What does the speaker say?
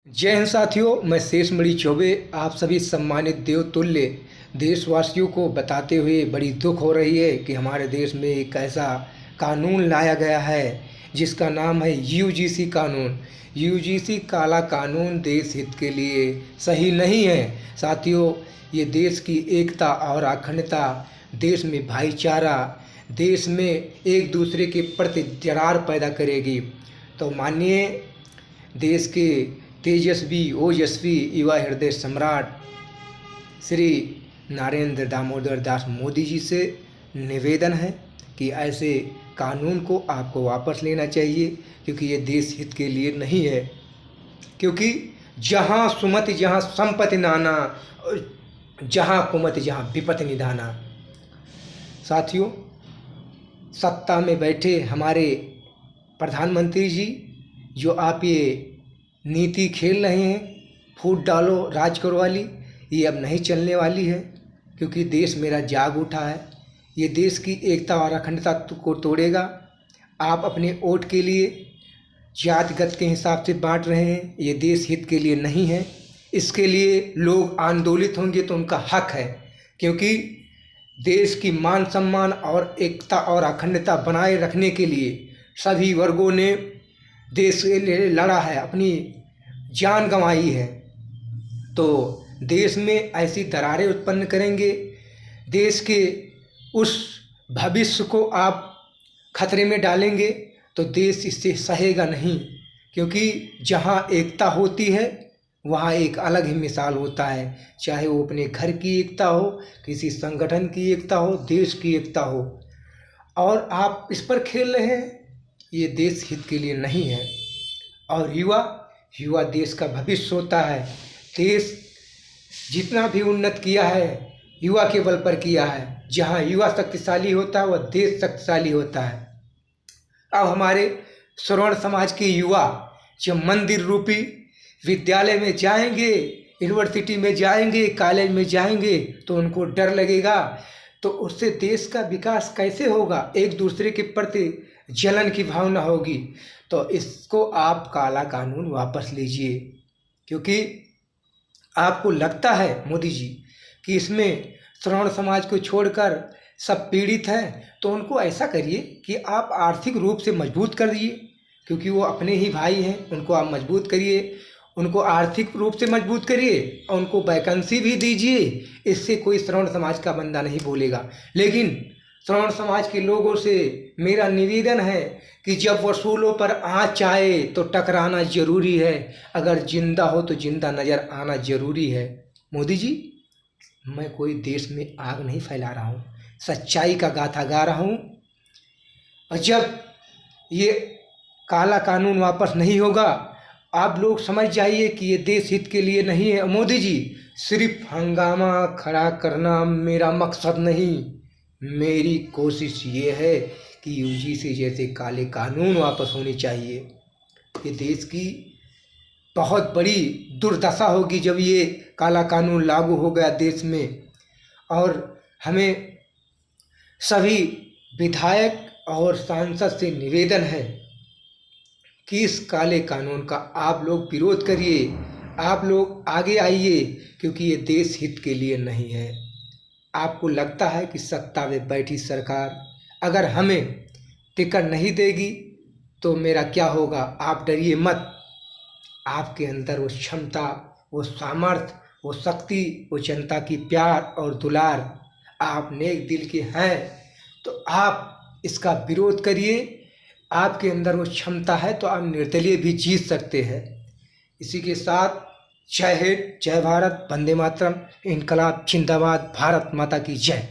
जय हिंद साथियों, मैं शेषमणि चौबे आप सभी सम्मानित देवतुल्य देशवासियों को बताते हुए बड़ी दुख हो रही है कि हमारे देश में एक ऐसा कानून लाया गया है जिसका नाम है यूजीसी कानून। यूजीसी काला कानून देश हित के लिए सही नहीं है साथियों। ये देश की एकता और अखंडता, देश में भाईचारा, देश में एक दूसरे के प्रति दरार पैदा करेगी। तो माननीय देश के तेजस्वी ओजस्वी युवा हृदय सम्राट श्री नरेंद्र दामोदर दास मोदी जी से निवेदन है कि ऐसे कानून को आपको वापस लेना चाहिए, क्योंकि ये देश हित के लिए नहीं है। क्योंकि जहाँ सुमति जहाँ संपत्ति नाना, जहाँ कुमति जहाँ विपत्ति निधाना। साथियों, सत्ता में बैठे हमारे प्रधानमंत्री जी जो आप ये नीति खेल रहे हैं, फूट डालो राज करो वाली, ये अब नहीं चलने वाली है। क्योंकि देश मेरा जाग उठा है, ये देश की एकता और अखंडता को तोड़ेगा। आप अपने वोट के लिए जातिगत के हिसाब से बांट रहे हैं, ये देश हित के लिए नहीं है। इसके लिए लोग आंदोलित होंगे तो उनका हक है, क्योंकि देश की मान सम्मान और एकता और अखंडता बनाए रखने के लिए सभी वर्गों ने देश के लिए लड़ा है, अपनी जान गंवाई है। तो देश में ऐसी दरारें उत्पन्न करेंगे, देश के उस भविष्य को आप खतरे में डालेंगे, तो देश इससे सहेगा नहीं। क्योंकि जहाँ एकता होती है वहाँ एक अलग ही मिसाल होता है, चाहे वो अपने घर की एकता हो, किसी संगठन की एकता हो, देश की एकता हो। और आप इस पर खेल रहे हैं, ये देश हित के लिए नहीं है। और युवा देश का भविष्य होता है। देश जितना भी उन्नत किया है युवा के बल पर किया है। जहाँ युवा शक्तिशाली होता है वह देश शक्तिशाली होता है। अब हमारे श्रवण समाज के युवा जब मंदिर रूपी विद्यालय में जाएंगे, यूनिवर्सिटी में जाएंगे, कॉलेज में जाएंगे, तो उनको डर लगेगा, तो उससे देश का विकास कैसे होगा? एक दूसरे के प्रति जलन की भावना होगी। तो इसको आप काला कानून वापस लीजिए। क्योंकि आपको लगता है मोदी जी कि इसमें श्रवण समाज को छोड़कर सब पीड़ित हैं, तो उनको ऐसा करिए कि आप आर्थिक रूप से मजबूत कर दिए, क्योंकि वो अपने ही भाई हैं। उनको आप मजबूत करिए, उनको आर्थिक रूप से मजबूत करिए और उनको वैकेंसी भी दीजिए। इससे कोई श्रवण समाज का बंदा नहीं बोलेगा। लेकिन श्रवण समाज के लोगों से मेरा निवेदन है कि जब वसूलों पर आँच आए तो टकराना जरूरी है। अगर जिंदा हो तो जिंदा नज़र आना जरूरी है। मोदी जी, मैं कोई देश में आग नहीं फैला रहा हूँ, सच्चाई का गाथा गा रहा हूँ। और जब ये काला कानून वापस नहीं होगा, आप लोग समझ जाइए कि ये देश हित के लिए नहीं है। मोदी जी, सिर्फ हंगामा खड़ा करना मेरा मकसद नहीं, मेरी कोशिश ये है कि यूजीसी जैसे काले कानून वापस होने चाहिए। ये देश की बहुत बड़ी दुर्दशा होगी जब ये काला कानून लागू हो गया देश में। और हमें सभी विधायक और सांसद से निवेदन है कि इस काले कानून का आप लोग विरोध करिए, आप लोग आगे आइए, क्योंकि ये देश हित के लिए नहीं है। आपको लगता है कि सत्ता में बैठी सरकार अगर हमें टिकट नहीं देगी तो मेरा क्या होगा? आप डरिए मत। आपके अंदर वो क्षमता, वो सामर्थ्य, वो शक्ति, वो जनता की प्यार और दुलार, आप नेक दिल के हैं, तो आप इसका विरोध करिए। आपके अंदर वो क्षमता है तो आप निर्दलीय भी जीत सकते हैं। इसी के साथ जय हिंद, जय भारत, वंदे मातरम, इनकलाब जिंदाबाद, भारत माता की जय।